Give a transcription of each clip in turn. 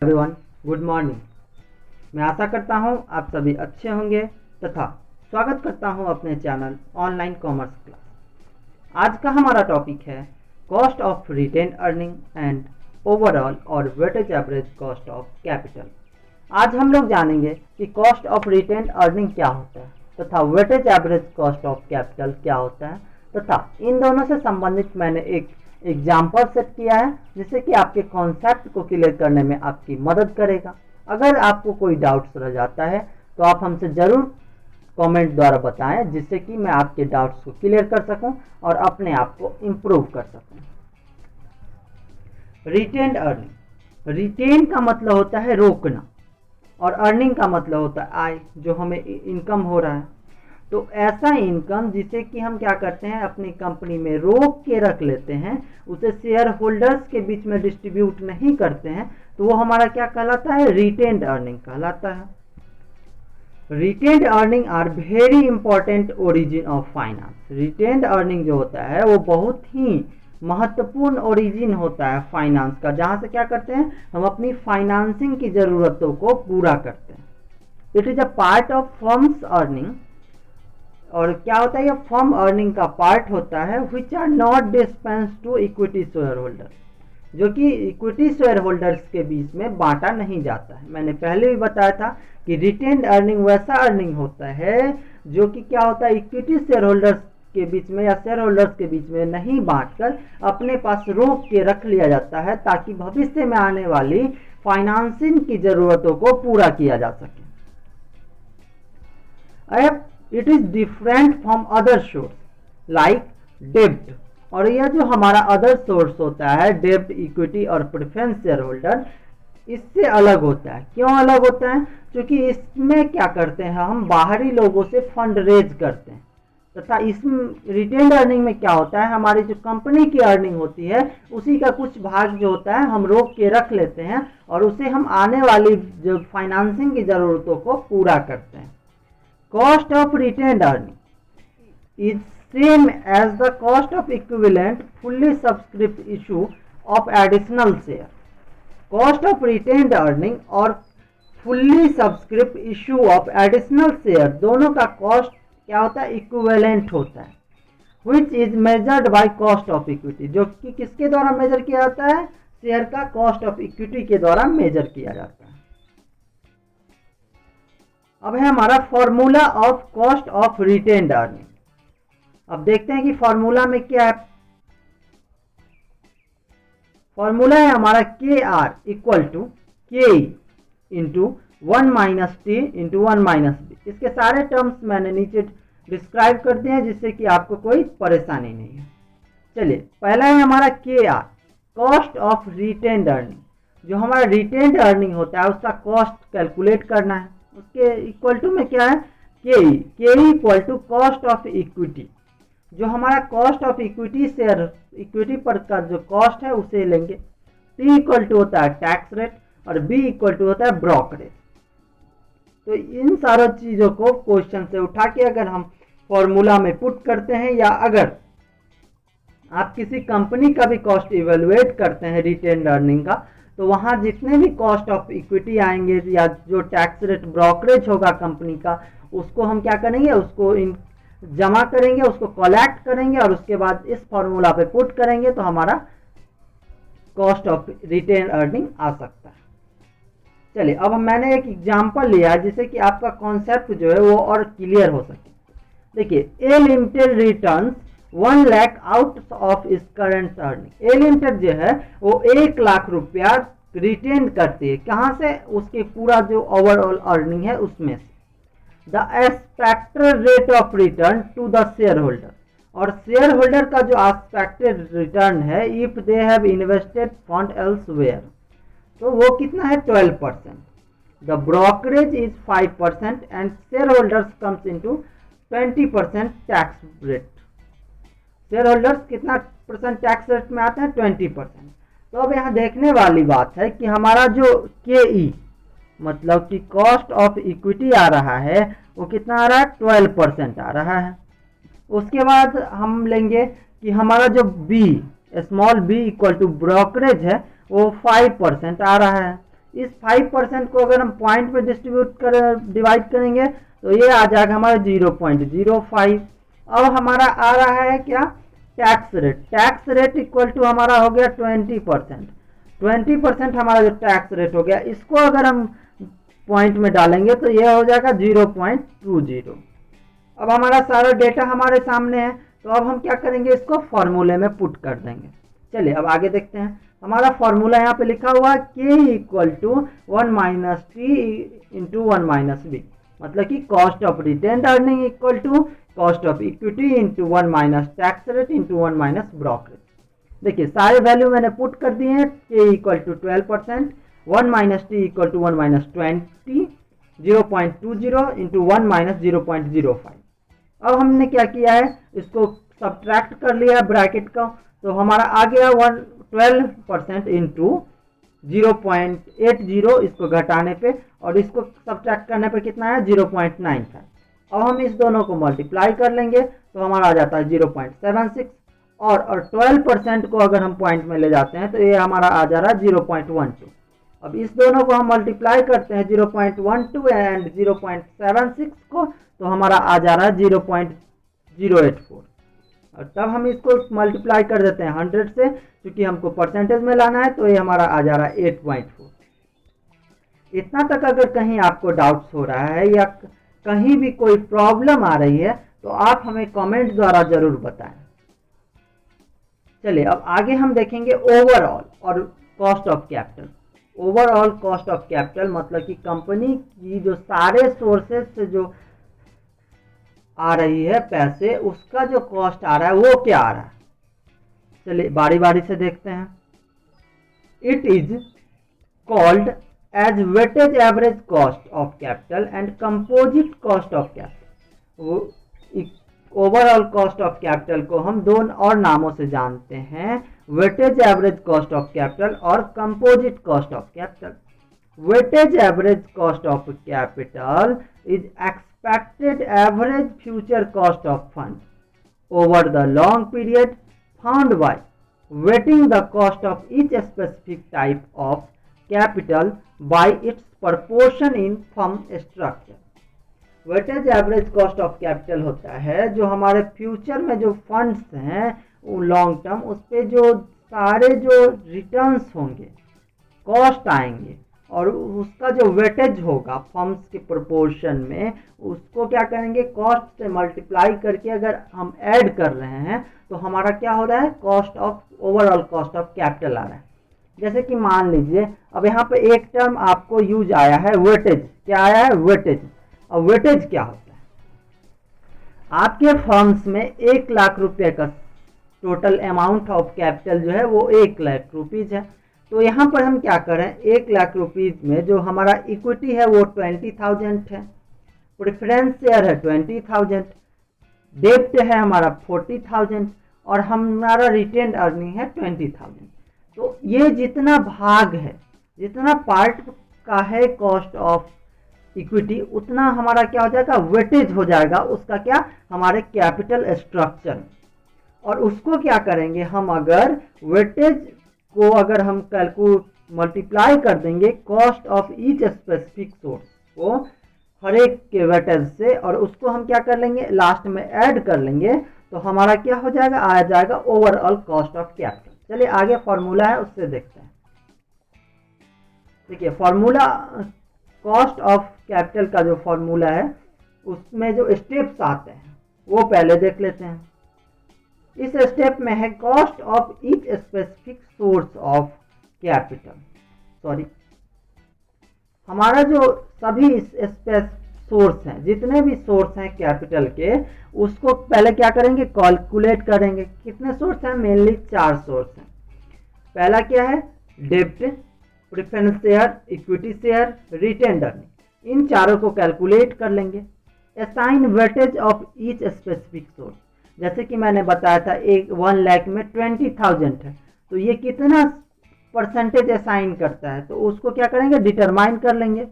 Everyone, good morning. मैं आशा करता हूं आप सभी अच्छे होंगे तथा स्वागत करता हूं अपने चैनल ऑनलाइन कॉमर्स क्लास। आज का हमारा टॉपिक है cost of retain earning and overall और weightage average cost of capital. आज हम लोग जानेंगे कि कॉस्ट ऑफ रिटेन अर्निंग क्या होता है तथा weightage average cost of capital क्या होता है तथा इन दोनों से संबंधित मैंने एक एग्जाम्पल सेट किया है जिससे कि आपके कॉन्सेप्ट को क्लियर करने में आपकी मदद करेगा। अगर आपको कोई डाउट्स रह जाता है तो आप हमसे ज़रूर कमेंट द्वारा बताएं जिससे कि मैं आपके डाउट्स को क्लियर कर सकूं और अपने आप को इम्प्रूव कर सकूं। रिटेन्ड अर्निंग, रिटेन का मतलब होता है रोकना और अर्निंग का मतलब होता है आय, जो हमें इनकम हो रहा है। तो ऐसा इनकम जिसे कि हम क्या करते हैं अपनी कंपनी में रोक के रख लेते हैं, उसे शेयर होल्डर्स के बीच में डिस्ट्रीब्यूट नहीं करते हैं, तो वो हमारा क्या कहलाता है? रिटेन्ड अर्निंग कहलाता है। Retained earning are very important origin of finance. Retained earning जो होता है वो बहुत ही महत्वपूर्ण ओरिजिन होता है फाइनेंस का, जहाँ से क्या करते हैं हम अपनी फाइनेंसिंग की ज़रूरतों को पूरा करते हैं। It is a part of firms earning. और क्या होता है? ये फर्म अर्निंग का पार्ट होता है which are not dispense to equity share holder, जो कि इक्विटी शेयर होल्डर्स के बीच में बांटा नहीं जाता है। मैंने पहले भी बताया था कि रिटेन्ड अर्निंग वैसा अर्निंग होता है जो कि क्या होता है इक्विटी शेयर होल्डर्स के बीच में या शेयर होल्डर्स के बीच में नहीं बांटकर अपने पास रोक के रख लिया जाता है ताकि भविष्य में आने वाली फाइनेंसिंग की जरूरतों को पूरा किया जा सके। It is different from other source like डेब्ट। और यह जो हमारा अदर सोर्स होता है डेब्ट, इक्विटी और प्रेफरेंस शेयर होल्डर, इससे अलग होता है। क्यों अलग होता है? क्योंकि इसमें क्या करते हैं हम बाहरी लोगों से फंड रेज करते हैं तथा इसमें रिटेन्ड अर्निंग में क्या होता है हमारी जो कंपनी की अर्निंग होती है उसी का कुछ भाग जो होता है हम रोक के रख लेते हैं और उसे हम आने वाली जो फाइनेंसिंग की ज़रूरतों को पूरा करते हैं। Cost of retained earning is same as the cost of equivalent fully subscribed issue of additional share. Cost of retained earning और fully subscribed issue of additional share दोनों का cost क्या होता है? equivalent होता है, which is measured by cost of equity, जो कि किसके द्वारा मेजर किया जाता है? शेयर का cost of equity के द्वारा मेजर किया जाता है। अब है हमारा formula of cost of retained earning. अब देखते हैं कि फॉर्मूला में क्या है। फॉर्मूला है हमारा K R equal to K into 1 minus T into 1 minus B. इसके सारे टर्म्स मैंने नीचे डिस्क्राइब कर दिए हैं जिससे कि आपको कोई परेशानी नहीं है। चलिए, पहला है हमारा K R, cost of retained earning. जो हमारा रिटेन्ड अर्निंग होता है उसका कॉस्ट कैलकुलेट करना है। उसके इक्वल टू में क्या है? K equal to cost of equity. जो हमारा cost of equity share equity पर का जो कॉस्ट है उसे लेंगे। टी इक्वल टू होता है टैक्स रेट और बी इक्वल टू होता है ब्रोकरेज। तो इन सारों चीज़ों को क्वेश्चन से उठा के अगर हम फॉर्मूला में पुट करते हैं या अगर आप किसी कंपनी का भी कॉस्ट इवेलुएट करते हैं रिटेन्ड अर्निंग का, तो वहाँ जितने भी कॉस्ट ऑफ इक्विटी आएंगे या जो टैक्स रेट ब्रोकरेज होगा कंपनी का, उसको हम क्या करेंगे? उसको जमा करेंगे, उसको कलेक्ट करेंगे और उसके बाद इस फॉर्मूला पे पुट करेंगे तो हमारा कॉस्ट ऑफ रिटेन अर्निंग आ सकता है। चलिए, अब मैंने एक एग्जांपल लिया जिससे कि आपका कॉन्सेप्ट जो है वो और क्लियर हो सके। देखिए, A limited returns 1 lakh out of इस करंट अर्निंग। ए लिमिटेड जो है वो 1 लाख रुपया रिटेन करती है। कहाँ से? उसके पूरा जो ओवरऑल अर्निंग है उसमें से। The expected rate of return to the share holder, और शेयर होल्डर का जो एक्सपेक्टेड रिटर्न है if they have invested fund elsewhere, तो वो कितना है? 12%। The brokerage is 5% and share holders comes into 20% tax rate. Share holders कितना percent tax rate में आते हैं? 20%। तो अब यहाँ देखने वाली बात है कि हमारा जो के ई मतलब कि कॉस्ट ऑफ इक्विटी आ रहा है वो कितना आ रहा है? 12% आ रहा है। उसके बाद हम लेंगे कि हमारा जो B small B equal to brokerage है वो 5% आ रहा है। इस 5% को अगर हम पॉइंट में डिवाइड करेंगे तो ये आ जाएगा हमारा 0.05। अब हमारा आ रहा है क्या, tax rate. Tax rate equal to हमारा हो गया 20%। 20% हमारा जो टैक्स रेट हो गया, इसको अगर हम पॉइंट में डालेंगे तो यह हो जाएगा 0.20। अब हमारा सारा डेटा हमारे सामने है, तो अब हम क्या करेंगे, इसको फॉर्मूले में पुट कर देंगे। चलिए अब आगे देखते हैं। हमारा फॉर्मूला यहाँ पे लिखा हुआ k equal to 1 minus T into 1 minus B, मतलब कि cost of retained earning equal to cost of equity into 1 minus tax rate into 1 minus brokerage. देखिए सारे वैल्यू मैंने पुट कर दिए हैं। k equal to 12%, 1 minus T equal to 1 minus 20, 0.20 into 1 minus 0.05। अब हमने क्या किया है, इसको सब्ट्रैक्ट कर लिया ब्रैकेट का, तो हमारा आ गया 12% इंटू 0.80, इसको घटाने पे और इसको सब्ट्रैक्ट करने पे कितना है 0.95। अब हम इस दोनों को मल्टीप्लाई कर लेंगे तो हमारा आ जाता है 0.76 और 12% को अगर हम पॉइंट में ले जाते हैं तो ये हमारा आ जा रहा है 0.12। अब इस दोनों को हम मल्टीप्लाई करते हैं 0.12 एंड 0.76 को, तो हमारा आ जा रहा है 0.084। और तब हम इसको मल्टीप्लाई कर देते हैं 100 से, क्योंकि हमको परसेंटेज में लाना है, तो ये हमारा आ जा रहा है 8.4। इतना तक अगर कहीं आपको डाउट्स हो रहा है या कहीं भी कोई प्रॉब्लम आ रही है तो आप हमें कमेंट द्वारा जरूर बताएं। चलिए अब आगे हम देखेंगे ओवरऑल और cost of capital. Overall cost of capital मतलब कि कंपनी की जो सारे सोर्सेस से जो आ रही है पैसे, उसका जो कॉस्ट आ रहा है वो क्या आ रहा है। चलिए बारी बारी से देखते हैं। It is called as weightage average cost of capital and composite cost of capital. Overall cost of capital को हम दो और नामों से जानते हैं, weightage average cost of capital और composite cost of capital. Weightage average cost of capital is expected average future cost of fund over the long period found by weighting the cost of each specific type of capital by its proportion in firm structure। Weightage average cost of capital होता है जो हमारे future में जो funds हैं वो long term, उस पर जो सारे जो रिटर्न्स होंगे, कॉस्ट आएंगे और उसका जो वेटेज होगा फर्म्स के प्रोपोर्शन में, उसको क्या करेंगे कॉस्ट से मल्टीप्लाई करके अगर हम ऐड कर रहे हैं तो हमारा क्या हो रहा है, cost of overall cost of capital आ रहा है। जैसे कि मान लीजिए अब यहाँ पे एक टर्म आपको यूज आया है वेटेज। क्या आया है, वेटेज। अब वेटेज क्या होता है, आपके फर्म्स में 1 लाख रुपए का टोटल अमाउंट ऑफ कैपिटल जो है वो 1 लाख रुपीज है। तो यहाँ पर हम क्या करें, 1 लाख रुपीज में जो हमारा इक्विटी है वो 20,000 है, प्रेफरेंस शेयर है 20,000, डेब्ट है हमारा 40,000 और हमारा रिटेन्ड अर्निंग है 20,000। तो ये जितना भाग है, जितना पार्ट का है कॉस्ट ऑफ इक्विटी, उतना हमारा क्या हो जाएगा, वेटेज हो जाएगा उसका, क्या हमारे कैपिटल स्ट्रक्चर। और उसको क्या करेंगे हम, अगर वेटेज को अगर हम मल्टीप्लाई कर देंगे cost of each specific source को हर एक के वेटेज से, और उसको हम क्या कर लेंगे लास्ट में ऐड कर लेंगे, तो हमारा क्या हो जाएगा, आ जाएगा ओवरऑल कॉस्ट ऑफ कैपिटल। चलिए आगे फॉर्मूला है उससे देखते हैं। देखिए फॉर्मूला कॉस्ट ऑफ कैपिटल का जो फॉर्मूला है उसमें जो स्टेप्स आते हैं वो पहले देख लेते हैं। इस स्टेप में है cost of each specific source of capital. Sorry, हमारा जो सभी सोर्स हैं, जितने भी सोर्स हैं कैपिटल के, उसको पहले क्या करेंगे, कैलकुलेट करेंगे। कितने सोर्स हैं, मेनली 4 सोर्स हैं। पहला क्या है, डेब्ट, preference share, equity share, retained earning. इन चारों को कैलकुलेट कर लेंगे। Assign weightage of each specific source, जैसे कि मैंने बताया था 1 लाख में 20,000 है, तो ये कितना परसेंटेज असाइन करता है, तो उसको क्या करेंगे, डिटरमाइन कर लेंगे।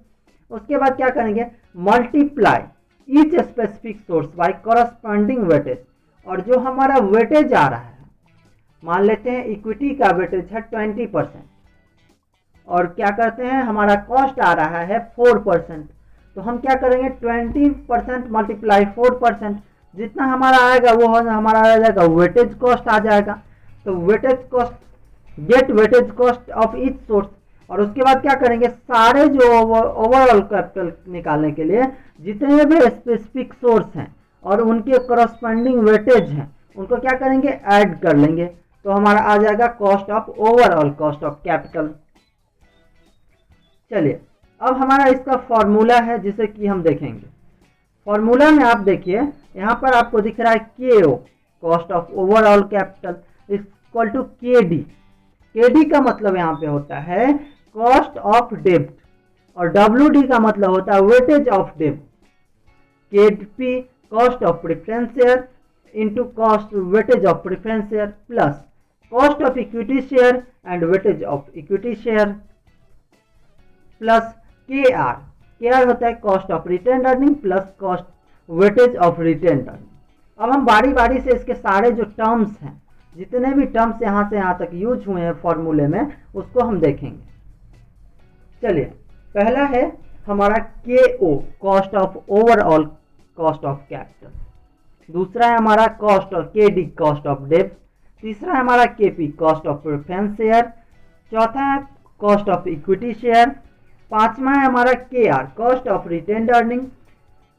उसके बाद क्या करेंगे, multiply each specific source by corresponding weightage. और जो हमारा वेटेज आ रहा है, मान लेते हैं इक्विटी का वेटेज है 20% और क्या करते हैं, हमारा कॉस्ट आ रहा है 4%, तो हम क्या करेंगे 20% मल्टीप्लाई 4%, जितना हमारा आएगा वो हमारा आ जाएगा वेटेज कॉस्ट आ जाएगा। तो weightage cost, get weightage cost of each source, और उसके बाद क्या करेंगे सारे जो ओवरऑल कैपिटल निकालने के लिए जितने भी स्पेसिफिक सोर्स हैं और उनके करस्पॉन्डिंग वेटेज हैं उनको क्या करेंगे ऐड कर लेंगे, तो हमारा आ जाएगा cost of overall cost of capital. चलिए अब हमारा इसका फॉर्मूला है जिसे कि हम देखेंगे। फॉर्मूला में आप देखिए यहाँ पर आपको दिख रहा है KO cost of overall capital equal to KD। KD का मतलब यहाँ पे होता है कॉस्ट ऑफ डेब्ट और WD का मतलब होता है वेटेज ऑफ डेब्ट। KP cost of preference share into cost weightage of preference share plus cost of equity share and weightage of equity share plus KR होता है cost of retain earning plus cost weightage of retain earning. अब हम बारी बारी से इसके सारे जो टर्म्स हैं, जितने भी टर्म्स यहाँ से यहाँ तक यूज हुए हैं फॉर्मूले में, उसको हम देखेंगे। चलिए पहला है हमारा KO cost of overall cost of capital, दूसरा है हमारा cost of KD cost of डेब्ट, तीसरा है हमारा KP cost of preference share, चौथा है कॉस्ट ऑफ इक्विटी शेयर, पांचवा है हमारा KR cost of retained earning,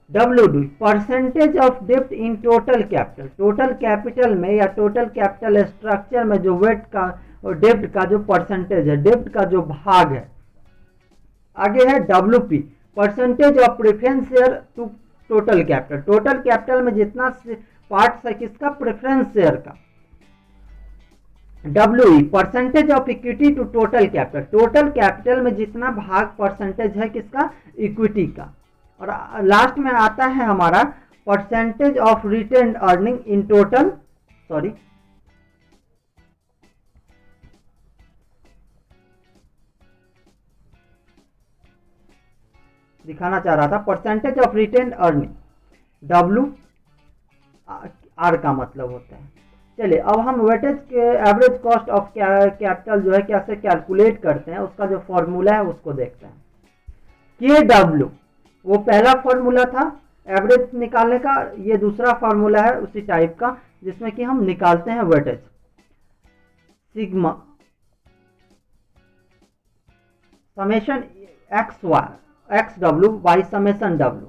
WD percentage of डेब्ट in total capital, total capital में या टोटल कैपिटल स्ट्रक्चर में जो वेट का और डेब्ट का जो परसेंटेज है, डेब्ट का जो भाग है। आगे है WP percentage of preference share to total capital, total capital में जितना पार्ट्स है किसका, प्रेफरेंस शेयर का। WE percentage of equity to total capital, total capital में जितना भाग परसेंटेज है किसका, इक्विटी का। और लास्ट में आता है हमारा percentage of retained earning in total, दिखाना चाह रहा था, percentage of retained earning WR का मतलब होता है। चलिए अब हम वेटेज के एवरेज कॉस्ट ऑफ कैपिटल जो है कैसे कैलकुलेट करते हैं, उसका जो फॉर्मूला है उसको देखते हैं। KW वो पहला फॉर्मूला था एवरेज निकालने का, ये दूसरा फॉर्मूला है उसी टाइप का जिसमें कि हम निकालते हैं weightage. Sigma summation XW by summation W,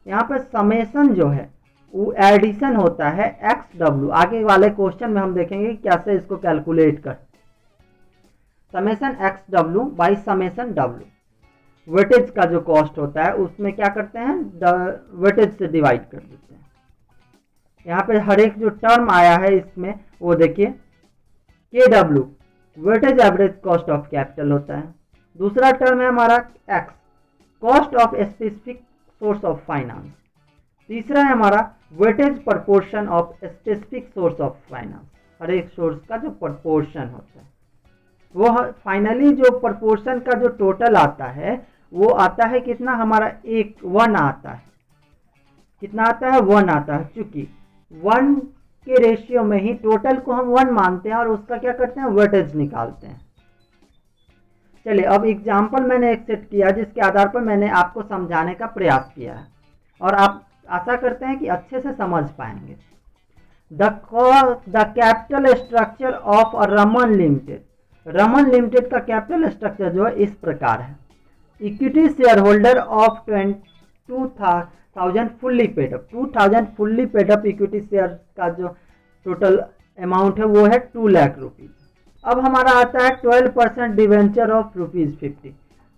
यहाँ पे समेशन जो है वो एडिशन होता है XW। आगे वाले क्वेश्चन में हम देखेंगे कैसे इसको कैलकुलेट कर। Summation XW by summation W, weightage का जो कॉस्ट होता है उसमें क्या करते हैं, वेटेज से डिवाइड कर देते हैं। यहाँ पे हर एक जो टर्म आया है इसमें वो देखिए, KW weightage average cost of capital होता है, दूसरा टर्म है हमारा X cost of specific source of finance, तीसरा है हमारा weightage proportion of specific source of finance, हर एक सोर्स का जो प्रपोर्शन होता है वो फाइनली जो प्रपोर्शन का जो टोटल आता है वो आता है कितना, हमारा 1 आता है। कितना आता है, 1 आता है। चूंकि 1 के रेशियो में ही टोटल को हम 1 मानते हैं और उसका क्या करते हैं, वेटेज निकालते हैं। चलिए अब एग्जाम्पल मैंने एक सेट किया जिसके आधार पर मैंने आपको समझाने का प्रयास किया है और आप आशा करते हैं कि अच्छे से समझ पाएंगे। The capital structure of Raman limited, Raman limited का कैपिटल स्ट्रक्चर जो है इस प्रकार है। Equity share holder of 2000 fully paid up, 2000 fully paid up equity share का जो टोटल अमाउंट है वो है 2 लाख रुपीज। अब हमारा आता है 12% डिवेंचर ऑफ ₹50,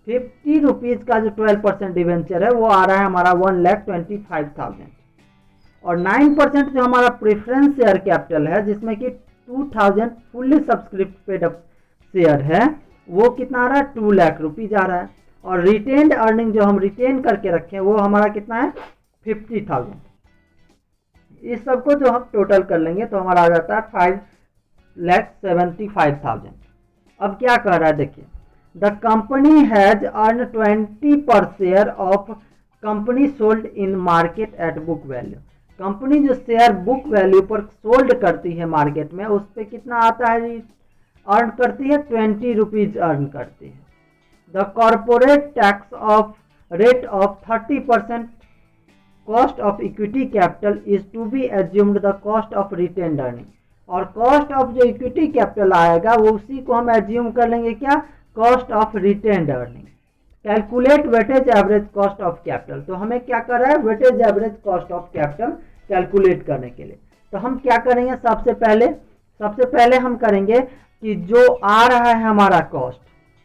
50 रुपीज़ का जो 12% डिवेंचर है वो आ रहा है हमारा 1,25,000 और 9% जो हमारा प्रेफरेंस शेयर कैपिटल है जिसमें कि 2000 फुल्ली सब्सक्रिप्टेड शेयर है वो कितना आ रहा है, 2 लाख रुपीज़ आ रहा है। और रिटेन्ड अर्निंग जो हम रिटेन करके रखे वो हमारा कितना है, 50,000। इस सबको जो हम टोटल कर लेंगे तो हमारा आ जाता है 5,75,000। अब क्या कह रहा है देखिए, द कंपनी हैज अर्न 20 पर share of company sold in market at book value, company जो शेयर बुक वैल्यू पर सोल्ड करती है मार्केट में उस पर कितना आता है, अर्न करती है 20 रुपीज़ अर्न करती है। The corporate tax of rate of 30% cost of equity capital is to be assumed the cost of retained earning. और कॉस्ट ऑफ जो इक्विटी कैपिटल आएगा वो उसी को हम एज्यूम कर लेंगे, क्या, cost of retained earning. Calculate weightage average cost of capital, तो हमें क्या कर रहा है, weightage average cost of capital calculate करने के लिए। तो हम क्या करेंगे, सबसे पहले हम करेंगे कि जो आ रहा है हमारा कॉस्ट,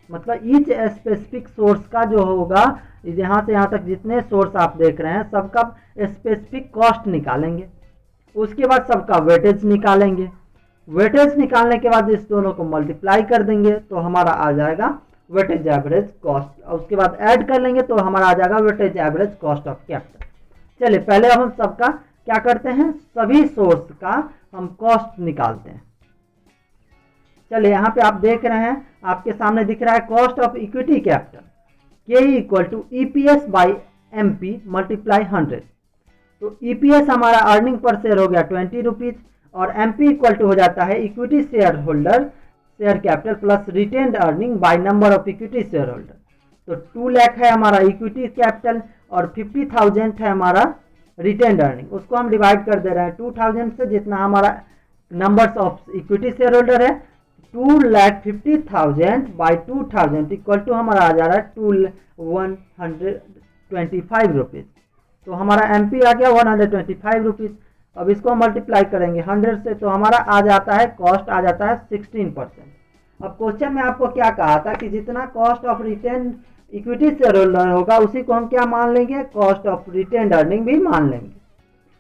मतलब ईच स्पेसिफिक सोर्स का जो होगा, यहाँ से यहाँ तक जितने सोर्स आप देख रहे हैं सबका स्पेसिफिक कॉस्ट निकालेंगे। उसके बाद सबका वेटेज निकालेंगे। वेटेज निकालने के बाद इस दोनों को मल्टीप्लाई कर देंगे तो हमारा आ जाएगा वेटेज एवरेज कॉस्ट। और उसके बाद ऐड कर लेंगे तो हमारा आ जाएगा weightage average cost of capital. चलिए पहले अब हम सबका क्या करते हैं, सभी सोर्स का हम कॉस्ट निकालते हैं। चलिए यहाँ पे आप देख रहे हैं, आपके सामने दिख रहा है कॉस्ट ऑफ इक्विटी कैपिटल के equal to EPS by MP multiply 100। तो ईपीएस हमारा अर्निंग पर शेयर हो गया 20 रुपीज और एमपी इक्वल टू हो जाता है equity share holder share capital plus retained earning by number of equity share holder. तो 2 लाख है हमारा इक्विटी कैपिटल और 50,000 है हमारा रिटेन्ड अर्निंग। उसको हम डिवाइड कर दे रहे हैं 2000 से, जितना हमारा numbers of equity share holder है। 2,50,000 बाई 2000 इक्वल टू हमारा आ जा रहा है 125 रुपीज़। तो हमारा एमपी आ गया 125 रुपीज़। अब इसको मल्टीप्लाई करेंगे 100 से तो हमारा आ जाता है, कॉस्ट आ जाता है 16%। अब क्वेश्चन में आपको क्या कहा था कि जितना cost of retain equity share holder होगा उसी को हम क्या मान लेंगे, कॉस्ट ऑफ रिटेन्ड अर्निंग भी मान लेंगे।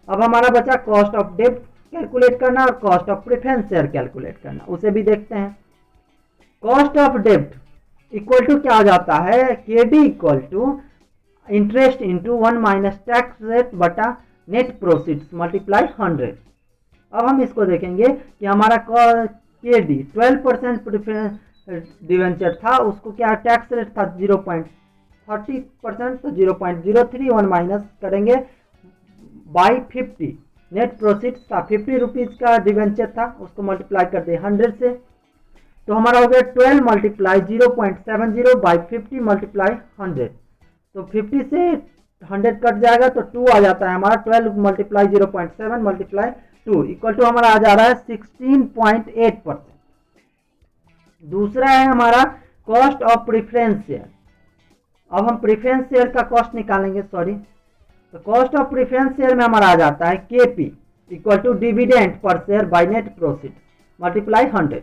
अब हमारा बचा कॉस्ट ऑफ डेब्ट कैलकुलेट करना और cost of preference share calculate करना, उसे भी देखते हैं। कॉस्ट ऑफ डेब्ट इक्वल टू क्या हो जाता है, KD equal to interest into 1 minus tax rate बटा नेट प्रोसीड्स मल्टीप्लाई 100। अब हम इसको देखेंगे कि हमारा केडी 12% प्रेफरेंस डिवेंचर था, उसको क्या टैक्स रेट था 0.30%, तो 0.031 माइनस करेंगे बाई 50। नेट प्रोसीड्स था 50 रुपीज़ का डिवेंचर था, उसको मल्टीप्लाई कर दे 100 से, तो हमारा हो गया 12 मल्टीप्लाई 0.70 बाई 50 मल्टीप्लाई 100। तो 50 से 100 कट जाएगा तो 2 आ जाता है हमारा, 12 मल्टीप्लाई 0.7 मल्टीप्लाई 2 इक्वल टू हमारा आ जा रहा है 16.8%। दूसरा है हमारा कॉस्ट ऑफ प्रेफरेंस शेयर। अब हम प्रेफरेंस शेयर का कॉस्ट निकालेंगे, तो कॉस्ट ऑफ प्रेफरेंस शेयर में हमारा आ जाता है KP equal to dividend per share by net profit multiply 100।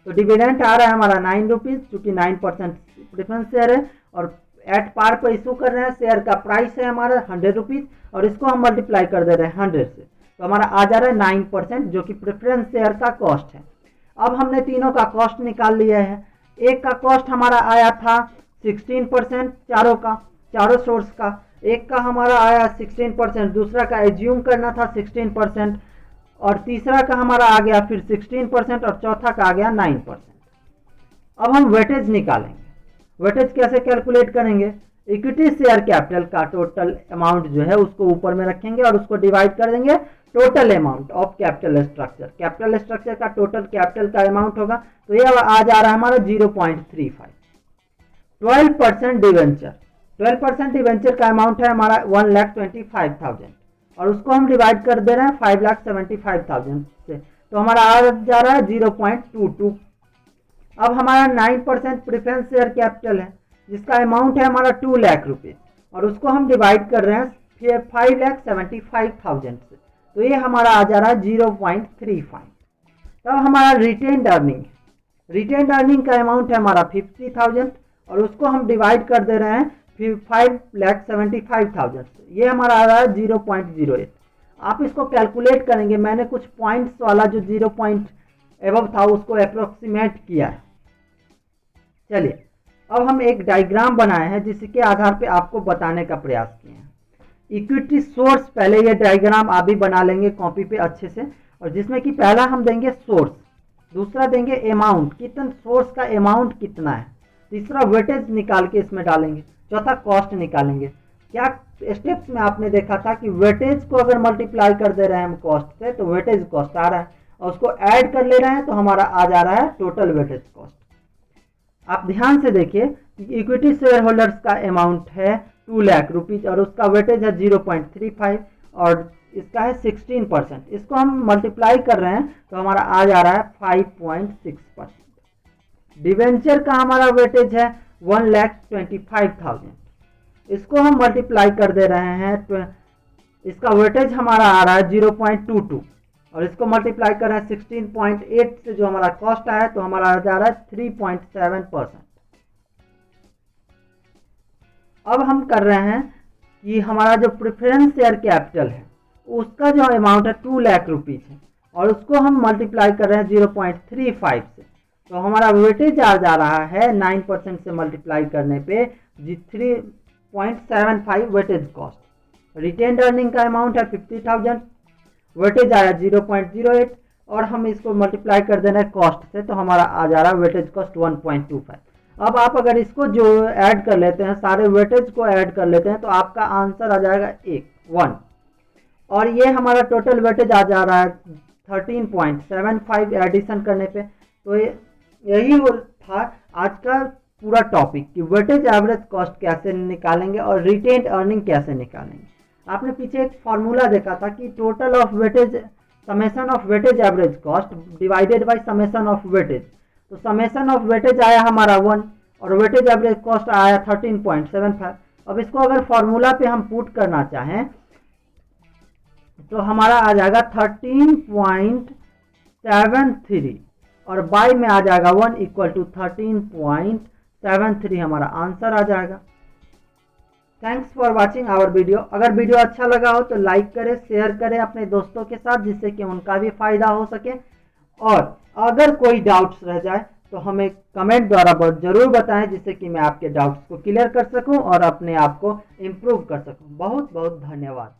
तो डिविडेंड आ रहा है हमारा 9 रुपीज़, चूँकि 9% प्रेफरेंस शेयर है और एट पार पर इशू कर रहे हैं। शेयर का प्राइस है हमारा 100 रुपीज़ और इसको हम मल्टीप्लाई कर दे रहे हैं 100 से, तो हमारा आ जा रहा है 9% जो कि प्रेफरेंस शेयर का कॉस्ट है। अब हमने तीनों का कॉस्ट निकाल लिया है। एक का कॉस्ट हमारा आया था 16% चारों सोर्स का, एक का हमारा आया 16%, दूसरा का एज्यूम करना था 16% और तीसरा का हमारा आ गया फिर 16% और चौथा का आ गया 9%। अब हम वेटेज निकालेंगे। वेटेज कैसे कैलकुलेट करेंगे, इक्विटी शेयर कैपिटल का टोटल अमाउंट जो है उसको ऊपर में रखेंगे और उसको डिवाइड कर देंगे total amount of capital structure. Capital structure का टोटल कैपिटल का अमाउंट होगा, तो ये आ जा रहा है हमारा 0.35। 12% डिवेंचर, 12% डिवेंचर का अमाउंट है हमारा 1,25,000 और उसको हम डिवाइड कर दे रहे हैं 5,75,000 से, तो हमारा आ जा रहा है 0.22। अब हमारा 9% प्रेफरेंस शेयर कैपिटल है जिसका अमाउंट है हमारा 2 लाख रुपीज़ और उसको हम डिवाइड कर रहे हैं 5,75,000 से, तो ये हमारा आ जा रहा है 0.35। तब हमारा रिटेन्ड अर्निंग का अमाउंट है हमारा 50,000 और उसको हम डिवाइड कर दे रहे हैं फिर 5,75,000 से, ये हमारा आ रहा है 0.08। आप इसको कैलकुलेट करेंगे, मैंने कुछ पॉइंट्स वाला जो 0 पॉइंट एबव था उसको अप्रोक्सीमेट किया है। चलिए अब हम एक डायग्राम बनाए हैं जिसके आधार पे आपको बताने का प्रयास किए हैं। इक्विटी सोर्स, पहले ये डायग्राम आप भी बना लेंगे कॉपी पे अच्छे से, और जिसमें कि पहला हम देंगे सोर्स, दूसरा देंगे अमाउंट, कितना सोर्स का अमाउंट कितना है, तीसरा वेटेज निकाल के इसमें डालेंगे, चौथा कॉस्ट निकालेंगे। क्या स्टेप्स में आपने देखा था कि वेटेज को अगर मल्टीप्लाई कर दे रहे हैं हम कॉस्ट से तो वेटेज कॉस्ट आ रहा है और उसको ऐड कर ले रहे हैं तो हमारा आ जा रहा है टोटल वेटेज कॉस्ट। आप ध्यान से देखिए इक्विटी शेयर होल्डर्स का अमाउंट है 2 लाख रुपीज और उसका वेटेज है 0.35 और इसका है 16%। इसको हम मल्टीप्लाई कर रहे हैं तो हमारा आ जा रहा है 5.6%। डिवेंचर का हमारा वेटेज है 1,25,000, इसको हम मल्टीप्लाई कर दे रहे हैं, इसका वेटेज हमारा आ रहा है 0.22 और इसको मल्टीप्लाई कर रहे हैं 16.8 से जो हमारा कॉस्ट आया तो हमारा आ जा रहा है 3.7%। अब हम कर रहे हैं कि हमारा जो प्रेफरेंस शेयर कैपिटल है उसका जो अमाउंट है 2 लाख रुपीज है और उसको हम मल्टीप्लाई कर रहे हैं 0.35 से, तो हमारा वेटेज आ जा रहा है 9% से मल्टीप्लाई करने पे 3.75 वेटेज कॉस्ट। रिटेन्ड अर्निंग का अमाउंट है 50,000, वेटेज आया 0.08 और हम इसको मल्टीप्लाई कर देना है कॉस्ट से तो हमारा आ जा रहा है वेटेज कॉस्ट 1.25। अब आप अगर इसको जो ऐड कर लेते हैं, सारे वेटेज को ऐड कर लेते हैं तो आपका आंसर आ जाएगा 1 और ये हमारा टोटल वेटेज आ जा रहा है 13.75 एडिशन करने पे। तो यही वो था आज का पूरा टॉपिक कि वेटेज एवरेज कॉस्ट कैसे निकालेंगे और रिटेन्ड अर्निंग कैसे निकालेंगे। आपने पीछे एक फॉर्मूला देखा था कि total of weightage summation of weightage average cost divided by summation of weightage, तो समेशन ऑफ वेटेज आया हमारा 1 और वेटेज एवरेज कॉस्ट आया 13.75। अब इसको अगर फॉर्मूला पे हम पुट करना चाहें तो हमारा आ जाएगा 13.73 और बाय में आ जाएगा 1 इक्वल टू 13.73 हमारा आंसर आ जाएगा। Thanks for watching our video. अगर वीडियो अच्छा लगा हो तो लाइक करें, शेयर करें अपने दोस्तों के साथ जिससे कि उनका भी फायदा हो सके और अगर कोई डाउट्स रह जाए तो हमें कमेंट द्वारा जरूर बताएं जिससे कि मैं आपके डाउट्स को क्लियर कर सकूं और अपने आप को इम्प्रूव कर सकूं। बहुत बहुत धन्यवाद।